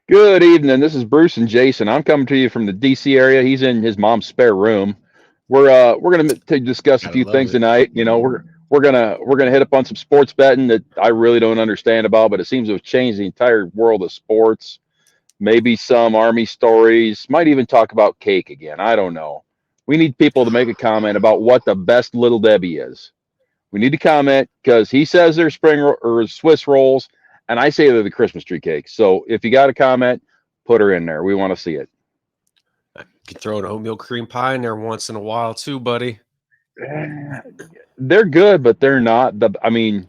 Good evening. This is Bruce and Jason. I'm coming to you from the DC area. He's in his mom's spare room. We're gonna discuss a Gotta few love things it. tonight. We're gonna hit up on some sports betting that I really don't understand about, but it seems to have changed the entire world of sports. Maybe some army stories. Might even talk about cake again. I don't know. We need people to make a comment about what the best Little Debbie is. We need to comment because he says they're or Swiss rolls, and I say they're the Christmas tree cakes. So if you got a comment, put her in there. We want to see it. I could throw an oatmeal cream pie in there once in a while too, buddy. They're good, but they're not the. I mean,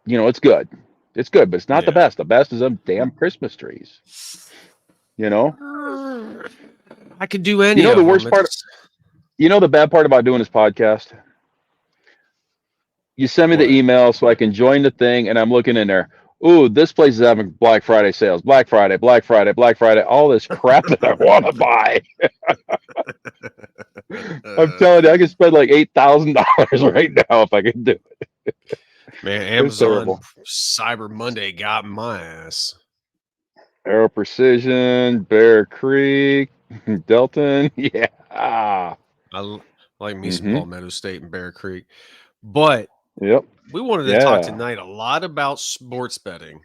it's good. It's good, but it's not the Yeah. best. The best is them damn Christmas trees. You know. I could do You any know the of them. worst part. It's You know the bad part about doing this podcast. You send me the what? email so I can join the thing, and I'm looking in there. Ooh, this place is having Black Friday sales. Black Friday, Black Friday, Black Friday. All this crap that I want to buy. I'm telling you, I could spend like $8,000 right now if I could do it. Man, It's Amazon terrible. Cyber Monday got my ass. Aero Precision, Bear Creek, Delton. Yeah. Like me some Mm-hmm. Palmetto State and Bear Creek. But Yep. we wanted to talk Yeah. tonight a lot about sports betting.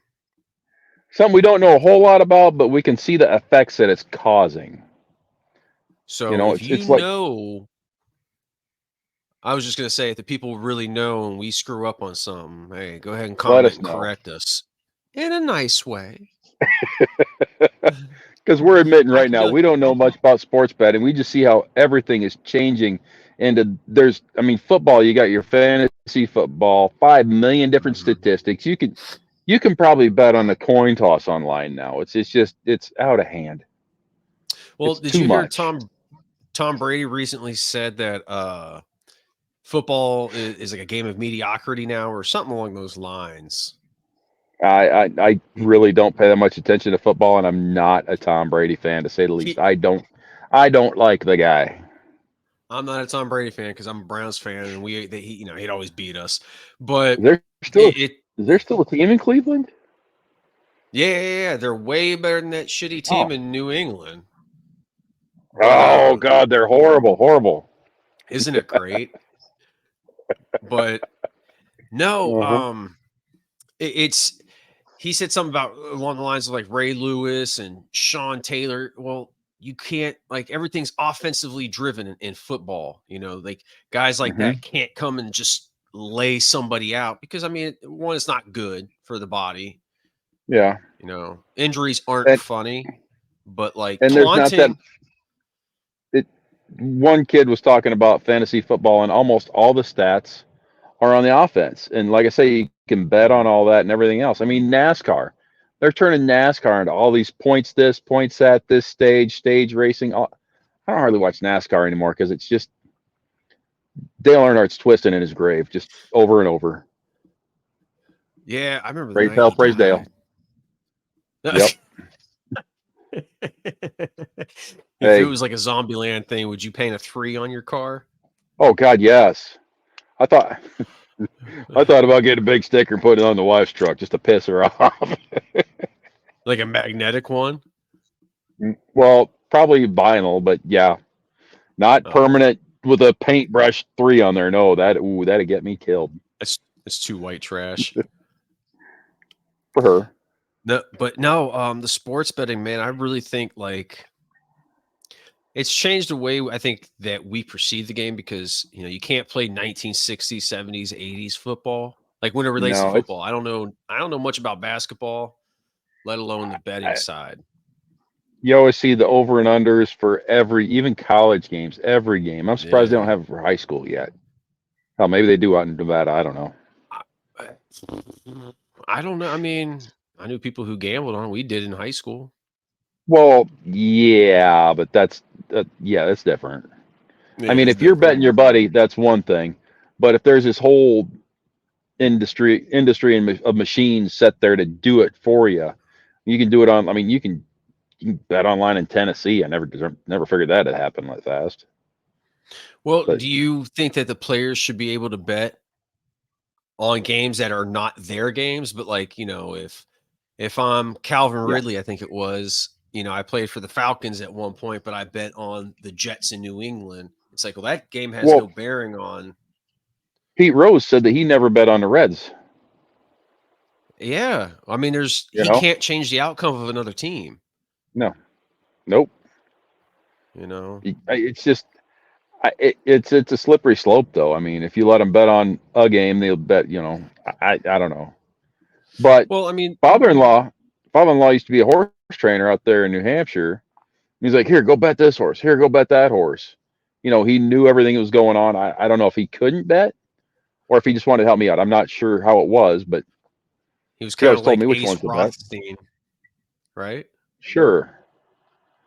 Something we don't know a whole lot about, but we can see the effects that it's causing. So if you It's like know, I was just going to say, if the people really know and we screw up on something, hey, go ahead and let comment us and know. correct us in a nice way. Because we're admitting I right can now do we don't know much about sports betting. We just see how everything is changing. And I mean, football. You got your fantasy football, 5 million different Mhm. statistics. You can probably bet on a coin toss online now. It's out of hand. Well, It's did too you hear much. Tom Brady recently said that football is like a game of mediocrity now, or something along those lines? I He, really don't pay that much attention to football, and I'm not a Tom Brady fan to say the least. he I don't like the guy. I'm not a Tom Brady fan because I'm a Browns fan, and he'd always beat us. But Is there still it, is it there still a team in Cleveland? yeah, they're way better than that shitty team Oh, in New England. But oh God, they're horrible, horrible. isn't it great? But no, Uh-huh. it's he said something about along the lines of like Ray Lewis and Sean Taylor. Well, you can't like everything's offensively driven in football. Like guys like Hmm. that can't come and just lay somebody out because I mean, one, it's not good for the body. Yeah, Injuries aren't and funny, but like and there's not that. taunting. It, one kid was talking about fantasy football, and almost all the stats are on the offense. And like I say, you can bet on all that and everything else. I mean, NASCAR, they're turning NASCAR into all these points this, points that, this stage racing. I don't hardly watch NASCAR anymore because it's just Dale Earnhardt's twisting in his grave just over and over. Yeah, I remember the Praise night hell, he praise Dale. died. Yep. If it Hey, was like a Zombieland thing, would you paint a 3 on your car? oh God, yes. I thought I thought about getting a big sticker and putting it on the wife's truck just to piss her off. Like a magnetic one? Well, probably vinyl, but yeah, not Oh, permanent with a paintbrush 3 on there. No, that'd get me killed it's too white trash. for her. No, but no, the sports betting, man, I really think like it's changed the way I think that we perceive the game because you can't play 1960s, 70s, 80s football. Like when it relates to No, it's football, I don't know much about basketball, let alone the betting I, side. you always see the over and unders for even college games, every game. I'm surprised they don't Yeah. have it for high school yet. Oh, maybe they do out in Nevada. I don't know. I I don't know. I mean, I knew people who gambled on it. We did in high school. Well, yeah, but that's different. I It mean, is if you're different. betting your buddy, that's one thing. But if there's this whole industry of machines set there to do it for you, you can do it on. I mean, you can bet online in Tennessee. I never figured that had happened that fast. Well, But do you think that the players should be able to bet on games that are not their games? But like, if If I'm Calvin Yeah. Ridley, I think it was, I played for the Falcons at one point, but I bet on the Jets in New England. It's like, well, that game has no Well, bearing on. Pete Rose said that he never bet on the Reds. Yeah. I mean, You he know, can't change the outcome of another team, no, nope. you know? It's just it's a slippery slope, though. I mean, if you let them bet on a game, they'll bet. I don't know. But Well, I mean, father-in-law, father-in-law used to be a horse trainer out there in New Hampshire. He's like, here, go bet this horse. Here, go bet that horse. He knew everything that was going on. I don't know if he couldn't bet or if he just wanted to help me out. I'm not sure how it was, but he was he kind always of told like me which Ace ones to bet. Rothstein, right? Sure.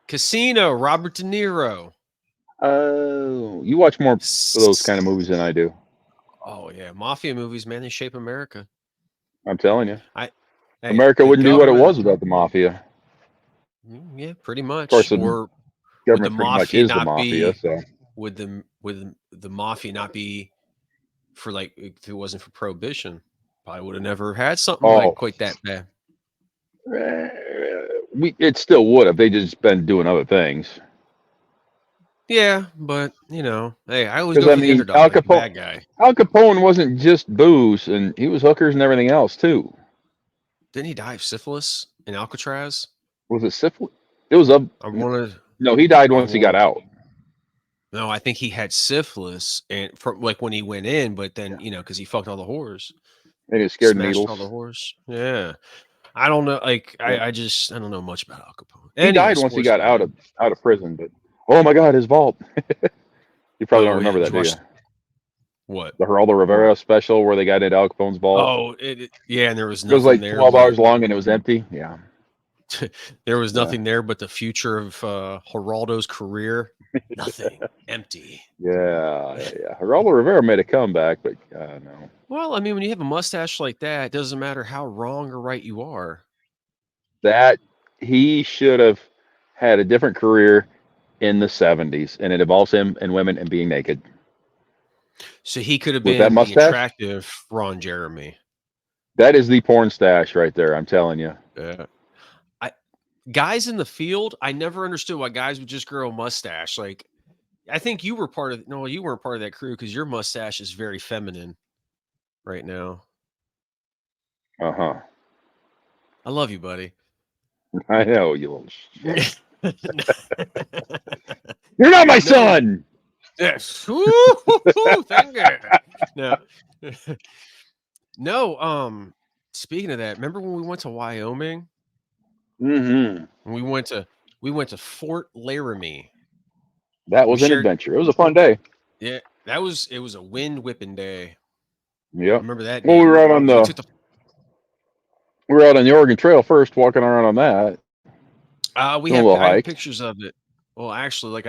Casino, Robert De Niro. Oh, you watch more of those kind of movies than I do. Oh, yeah. Mafia movies, man, they shape America. I'm telling you. I Hey, America the wouldn't be what it government, was without the mafia. yeah, pretty Of course, much. the Or would the government pretty much mafia is the not mafia. be So, would the mafia not be for, like, if it wasn't for prohibition, probably would have never had something like oh, quite that bad. eh, it still would have. They just been doing other things. Yeah, but hey, I always Because go I for the mean, underdog, like the bad guy. Al Capone wasn't just booze, and he was hookers and everything else too. Didn't he die of syphilis in Alcatraz? Was it syphilis? It was a I wanted no. He died I once he got want out. No, I think he had syphilis and from like when he went in, but then, Yeah, because he fucked all the whores, and he was scared of smashed all the needles. whores. Yeah. I don't know. Like Yeah, I don't know much about Al Capone. he Anyway, died once he sports got out betting. of prison. But oh my God, his vault. You probably don't Oh yeah, remember did that, you do you? watch what? The Geraldo Rivera special where they got into Al Capone's vault. Oh, yeah, and there was It was nothing like there 12 but hours long and it was empty. Yeah, there was yeah, nothing there but the future of Geraldo's career. Nothing. Empty. yeah. Geraldo Rivera made a comeback, but no. Well, I mean, when you have a mustache like that, it doesn't matter how wrong or right you are. That he should have had a different career in the 70s, and it involves him and women and being naked. So he could have With that been the mustache, attractive Ron Jeremy. that is the porn stash right there. I'm telling you. Yeah. I Guys in the field, I never understood why guys would just grow a mustache. Like, I think you were part of no, you weren't part of that crew because your mustache is very feminine right now. Uh huh. I love you, buddy. I know, you little shit. You're not my No. son. Yes. Woo-hoo-hoo, thank you. No. No, speaking of that, remember when we went to Wyoming? Mm-hmm. And we went to Fort Laramie. That We was an shared adventure. It was a fun day. Yeah, it was a wind whipping day. I Yep. remember that Well, day because we took the we were out on the Oregon Trail first, walking around on that, we doing a have little I have hike. pictures of it. Well, actually, like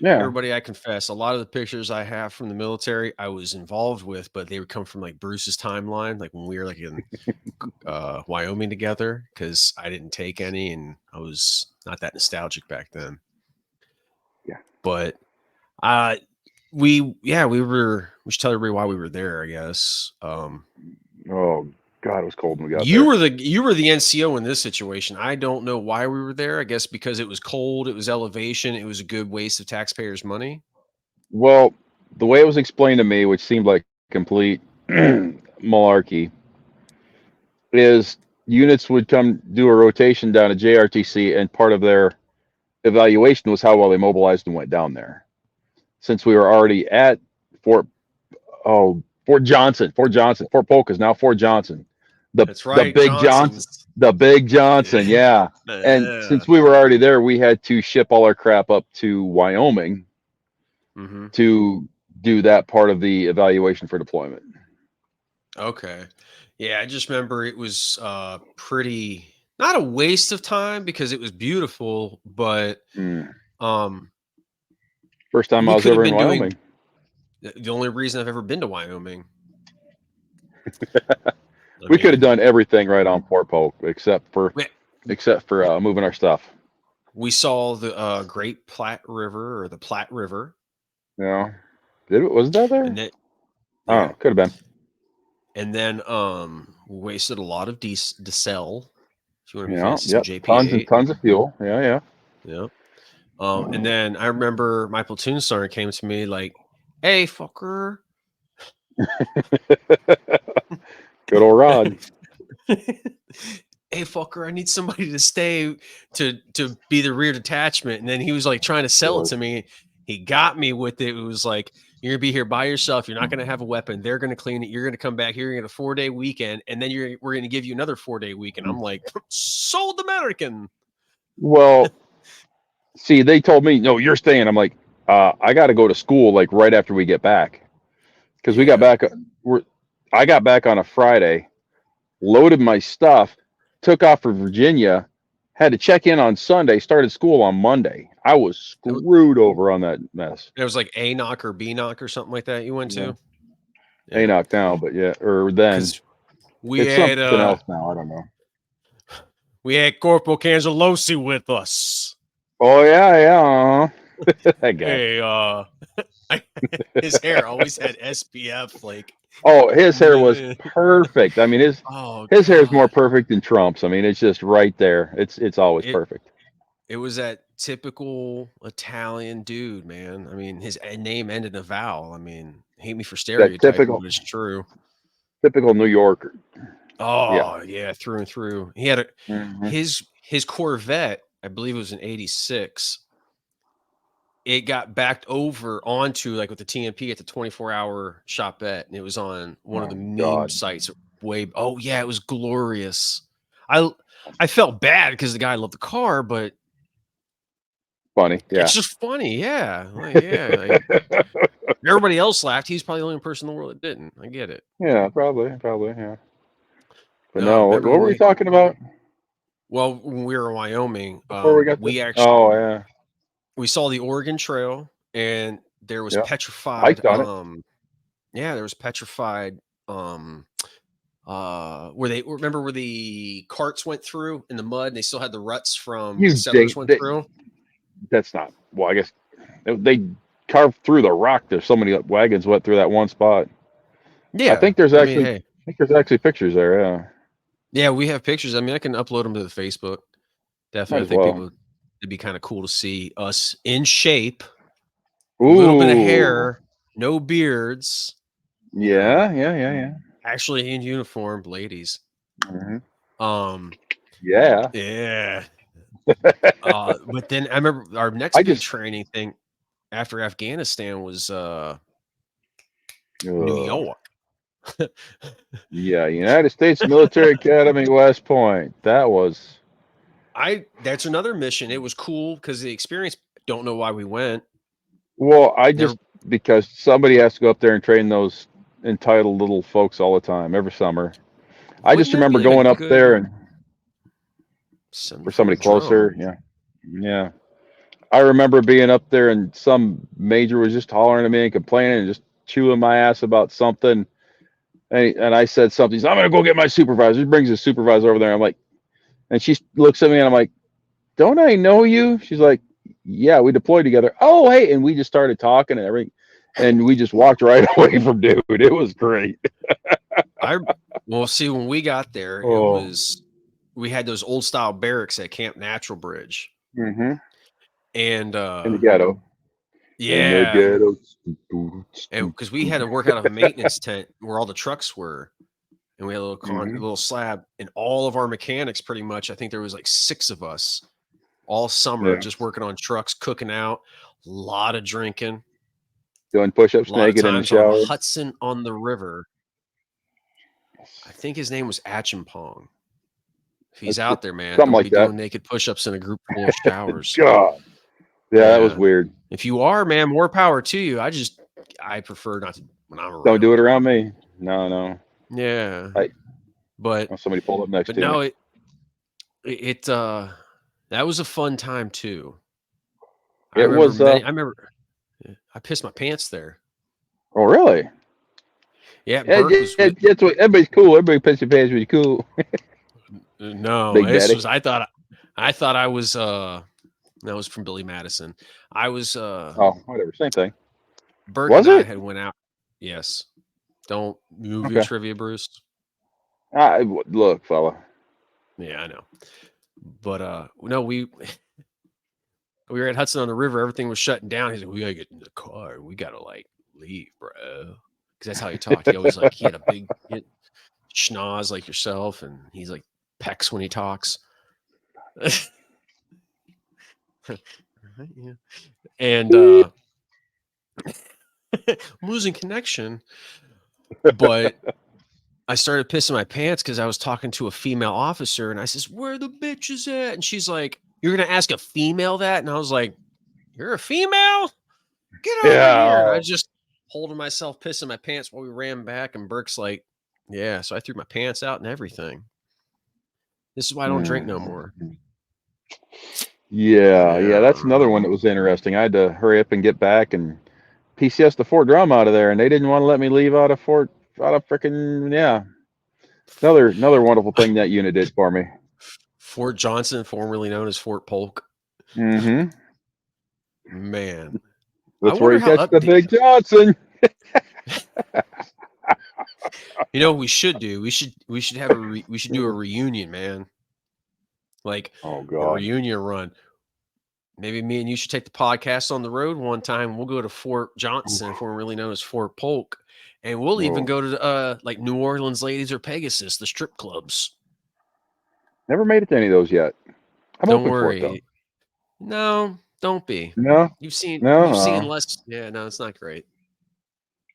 Yeah. everybody, I confess, a lot of the pictures I have from the military I was involved with, but they would come from like Bruce's timeline, like when we were like in Wyoming together, because I didn't take any and I was not that nostalgic back then. Yeah. But uh we should tell everybody why we were there, I guess. Oh God, it was cold when we got You there. were the NCO in this situation. I don't know why we were there. I guess because it was cold, it was elevation, it was a good waste of taxpayers' money. Well, the way it was explained to me, which seemed like complete malarkey, is units would come do a rotation down at JRTC, and part of their evaluation was how well they mobilized and went down there. Since we were already at Fort Fort Johnson, Fort Polk is now Fort Johnson, the That's the right, Big Johnson, Johnson's. the Big Johnson, Yeah. yeah. And since we were already there, we had to ship all our crap up to Wyoming Mm-hmm. to do that part of the evaluation for deployment. Okay. Yeah, I just remember it was pretty not a waste of time because it was beautiful, but Mm. um First time I we was could have ever in been doing Wyoming. the only reason I've ever been to Wyoming. I We could have mean, done everything right on Fort Polk we, except for moving our stuff. we saw the Great Platte River or the Platte River, You know, was that and there? then I don't yeah, know. Could have been. and then we wasted a lot of diesel. If you want to be Yeah, fancy, some yep. Tons and JP8. tons of fuel. Yeah, Yeah. And then I remember my platoon sergeant came to me like, "Hey, fucker." yeah. Good old Rod. Hey, fucker, I need somebody to stay to be the rear detachment. And then he was like trying to sell it to me. He got me with it. It was like, you're gonna be here by yourself. You're not gonna have a weapon. They're gonna clean it. You're gonna come back here. You're gonna 4-day weekend, and then we're gonna give you another 4-day weekend. I'm like, sold American. Well, see, they told me, no, you're staying. I'm like, I got to go to school like right after we get back because we got Yeah. back. I got back on a Friday, loaded my stuff, took off for Virginia, had to check in on Sunday, started school on Monday. I was screwed over on that mess. It was like A knock or B knock or something like that you went Yeah. to. A knock now, but yeah, or then Because we it's had something else now. I don't know. Corporal Cangelosi with us. Oh yeah, that guy. Hey, his hair always had SPF. Like, Oh, his hair was perfect. I mean, his hair is more God, perfect than Trump's. I mean, it's just right there. It's always perfect. it was that typical Italian dude, man. I mean, his name ended in a vowel. I mean, hate me for That stereotyping, but it's true. typical New Yorker. Yeah. Oh yeah, through and through. He had Mhm. his Corvette. I believe it was an '86. It got backed over onto like with the TMP at the 24-hour shopette, and it was on one of the Oh meme God. sites. Oh yeah, it was glorious. I felt bad because the guy loved the car, but Funny. Yeah. it's just funny. Yeah, like, everybody else laughed. He's probably the only person in the world that didn't. I get it. Yeah. Probably. Yeah. But No, no. What remember were we talking about when we were in Wyoming, before we got there? we actually Oh yeah. we saw the Oregon Trail, and there was Yeah. petrified. Hiked on it. Yeah, there was petrified. Where they remember where the carts went through in the mud, and they still had the ruts from where the You settlers dig? went through. That's not. Well, I guess they carved through the rock. There's so many wagons went through that one spot. I Yeah, think there's I mean, actually. hey, I think there's actually pictures there. Yeah. yeah, we have pictures. I mean, I can upload them to the Facebook. Might Definitely, I as think well. people it'd be kind of cool to see us in shape, a little bit of Ooh. hair, no beards. You know, Yeah. actually in uniform, ladies. Hmm. Um, Yeah. yeah. But then I remember our next I big just. training thing after Afghanistan was New Ugh. York. Yeah, United States Military Academy, West Point. That was. That's another mission. It was cool because the experience. Don't know why we went. Well, I Never. just because somebody has to go up there and train those entitled little folks all the time, every summer. I just Wouldn't that remember be a going up good there and for somebody 74 closer. drone? Yeah. I remember being up there and some major was just hollering at me and complaining and just chewing my ass about something. And I said something. He's, I'm gonna go get my supervisor. He brings his supervisor over there. I'm like, and she looks at me and I'm like, don't I know you? She's like, yeah, we deployed together. Oh, hey, and we just started talking and everything, and we just walked right away from dude. It was great. I well, see, when we got there, Oh, we had those old style barracks at Camp Natural Bridge, mm-hmm. and In the ghetto. In the yeah, ghetto. and because we had to work out of a maintenance tent where all the trucks were, and we had a Mm-hmm. little slab, and all of our mechanics, pretty much, I think there was like 6 of us all summer Yeah, just working on trucks, cooking out, a lot of drinking, doing a push-ups lot of naked in the times on shower. Hudson on the River. I think his name was Achimpong. If he's It's out there, man, something don't like be that. doing naked push-ups in a group full of showers. God, yeah, that was Yeah. weird. If you are, man, more power to you. I prefer not to when I'm Don't do it around. around me. No. Yeah. I But want somebody pulled up next to me. no, that was a fun time too. It was. I remember I pissed my pants there. Oh, really? Yeah, Burke was with That's what everybody's cool. Everybody puts your pants really cool. no, Big this Daddy. was I thought I was that was from Billy Madison. I was Oh, whatever. Same thing. Burke Was and I it? had went out. Yes. Don't movie Okay. trivia, Bruce. Look, fella. Yeah, I know. But no, we were at Hudson on the River. Everything was shutting down. He's like, "We gotta get in the car. We gotta like leave, bro." Because that's how he talked. He always like he had a big schnoz like yourself, and he's like pecks when he talks. Yeah. And I'm losing connection, but I started pissing my pants because I was talking to a female officer, and I says, "Where the bitches at?" And she's like, "You're gonna ask a female that?" And I was like, "You're a female? Get over here!" And I Yeah. just holding myself, pissing my pants while we ran back. And Burke's like, "Yeah." So I threw my pants out and everything. This is why I don't drink no more. Yeah, that's Yeah. another one that was interesting. I had to hurry up and get back and PCS the Fort Drum out of there, and they didn't want to let me leave out of frickin' yeah. Another wonderful thing that unit did for me. Fort Johnson, formerly known as Fort Polk. Mm-hmm. Man, I That's where wonder you how catch the update. Big Johnson. You know what we should do? We should have we should do a reunion, man. Like Oh a God. reunion run. Maybe me and you should take the podcast on the road one time. We'll go to Fort Johnson, formerly known as Fort Polk, and we'll even Oh. go to like New Orleans Ladies or Pegasus, the strip clubs. Never made it to any of those yet. I'm Don't open for it though. worry. No, don't be. No, You've seen no, less. Yeah, no, it's not great.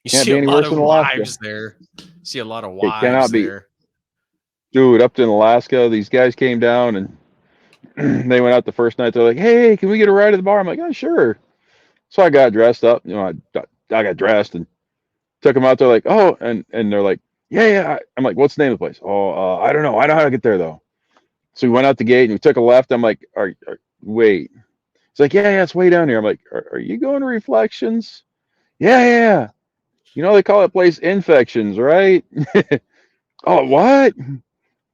You can't see be a any lot worse of than Alaska. wives there. See a lot of It wives cannot be. there. Dude, up in Alaska, these guys came down and they went out the first night. They're like, "Hey, can we get a ride to the bar?" I'm like, "Yeah, sure." So I got dressed up. I got dressed and took them out there. Like, oh, and they're like, "Yeah, yeah." I'm like, "What's the name of the place?" "Oh, I don't know. I know how to get there though." So we went out the gate and we took a left. I'm like, wait." It's like, "Yeah, yeah, it's way down here." I'm like, are you going to Reflections?" "Yeah, yeah, yeah. You know they call that place Infections, right?" "Oh, what?"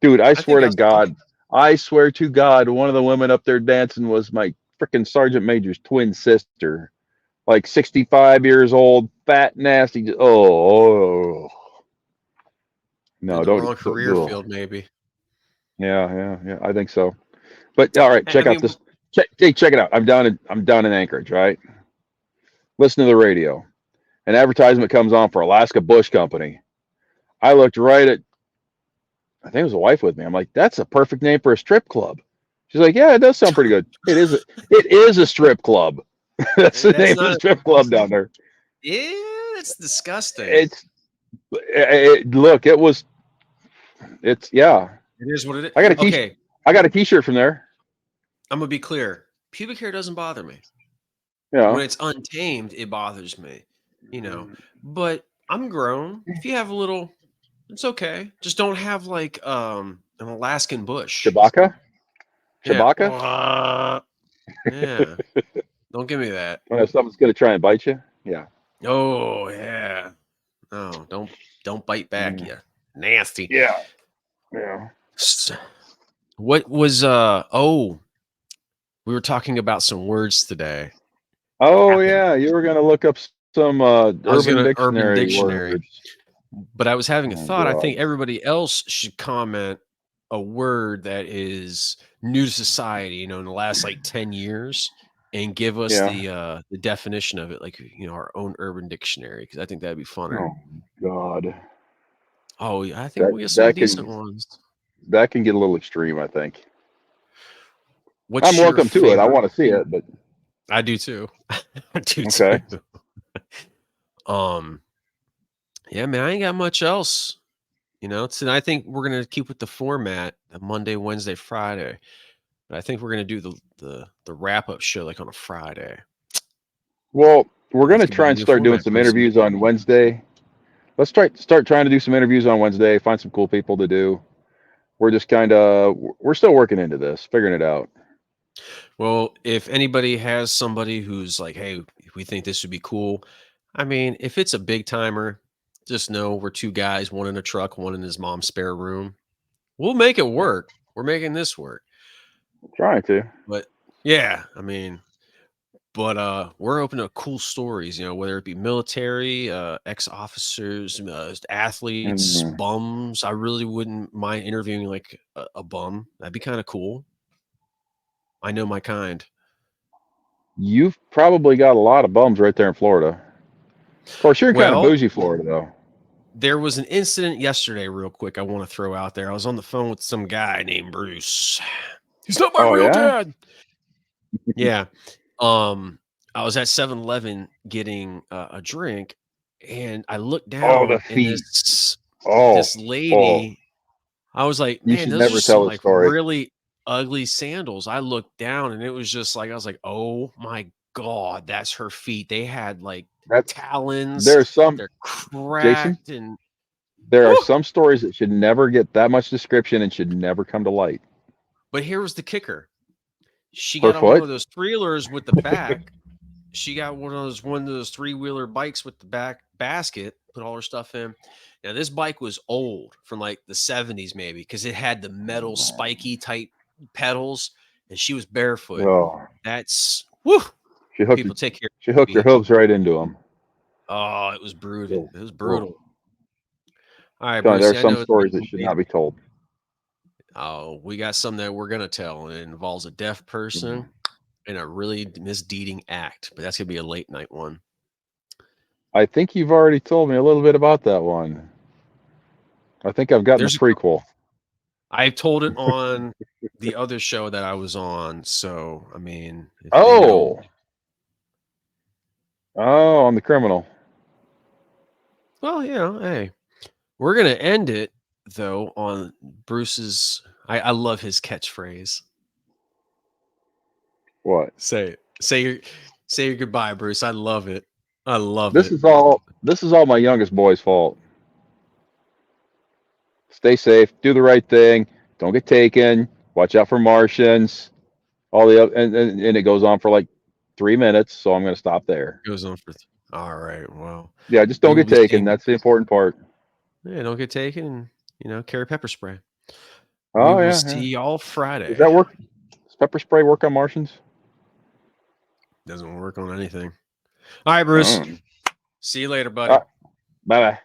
Dude, I think I was I swear to God, one of the women up there dancing was my freaking sergeant major's twin sister, like 65 years old, fat, nasty. Oh, in no, the wrong don't career ugh. field, maybe. Yeah, yeah, yeah. I think so. But all right, I check out mean, this. Check it out. I'm down in Anchorage, right? Listen to the radio. An advertisement comes on for Alaska Bush Company. I looked right at. I think it was a wife with me. I'm like, that's a perfect name for a strip club. She's like, yeah, it does sound pretty good. It is a strip club. That's the that's name of the not. strip club down there. Yeah, that's disgusting. It's look, it's yeah. It is what it is. I got a t Okay, I got a t-shirt from there. I'm gonna be clear. Pubic hair doesn't bother me. You When know, it's untamed, it bothers me. You know, but I'm grown. If you have a little, it's okay. Just don't have like an Alaskan bush. Chewbacca, Yeah. Chewbacca. Yeah. Don't give me that. When someone's gonna try and bite you, yeah. Oh yeah. No, don't bite back, Mm. you nasty. Yeah, yeah. S- What was oh, we were talking about some words today. Oh Happened. yeah, you were gonna look up some I was Urban gonna Urban Dictionary Dictionary, words. but I was having a Oh thought. I think God. everybody else should comment a word that is new to society, in the last like 10 years and give us Yeah. the definition of it, like our own urban dictionary, because I think that'd be funner. Oh God. Oh, yeah, I think That we'll get some that decent can ones. that can get a little extreme, I think. I'm What's your welcome to it. I favorite? want to see it, but I do too. I do too. okay. Um, yeah, man, I ain't got much else. So I think we're gonna keep with the format of Monday, Wednesday, Friday. But I think we're gonna do the wrap up show like on a Friday. Well, we're That's gonna gonna be try the and new start doing format some pretty soon. interviews on Wednesday. Let's start trying to do some interviews on Wednesday. Find some cool people to do. We're just we're still working into this, figuring it out. Well, if anybody has somebody who's like, hey, we think this would be cool. I mean, if it's a big timer, just know we're two guys, one in a truck, one in his mom's spare room. We'll make it Yeah, work. We're making this work. trying to. But yeah, I mean, But we're open to cool stories, whether it be military, ex-officers, athletes, Mm. bums. I really wouldn't mind interviewing like a bum. That'd be kind of cool. I know my kind. You've probably got a lot of bums right there in Florida. Of course, you're in kind of Well, bougie Florida, though. there was an incident yesterday, real quick. I want to throw out there. I was on the phone with some guy named Bruce. He's not my Oh real yeah. dad. Yeah. Um, I was at 7-Eleven getting a drink, and I looked Oh, the down, and feet. Oh, this oh. lady, I was like, You man, should those are never some tell the like story. really ugly sandals. I looked down, and it was just like I was like, oh my God, that's her feet. They had like That's talons, there's some they're Jason. cracked, and There are whew. some stories that should never get that much description and should never come to light. But here was the kicker. She Her got on one foot. of those three-wheelers with the back. She got one of those three-wheeler bikes with the back basket, put all her stuff in. Now this bike was old from like the 70s maybe because it had the metal spiky type pedals and she was barefoot. Oh, That's whoo. she hooked. People take care She of hooked her feet. hooves right into them. Oh, it was brutal. Oh, It was oh. brutal. All right, There are Brucey, I some know it's stories getting that should late. not be told. Oh, we got some that we're gonna tell. It involves a deaf person and a really misdeeding act, but that's gonna be a late night one. I think you've already told me a little bit about that one. I think I've gotten the There's a prequel. I told it on the other show that I was on, so, I mean, if they know. Oh, oh, on the criminal. Well, hey, we're gonna end it, though, on Bruce's I love his catchphrase. What? Say it. Say your goodbye, Bruce. I love it. I love This it. is all. This is all my youngest boy's fault. Stay safe. Do the right thing. Don't get taken. Watch out for Martians. All the and it goes on for like 3 minutes. So I'm going to stop there. Goes on for alright, well, Yeah, just we don't will get be taken. seeing That's the important part. yeah, don't get taken and, carry pepper spray. We Oh will yeah, yeah. see y'all Does Friday. that work? Does pepper spray work on Martians? Doesn't work on anything. Alright, Bruce. Mm. See you later, Bye buddy. bye.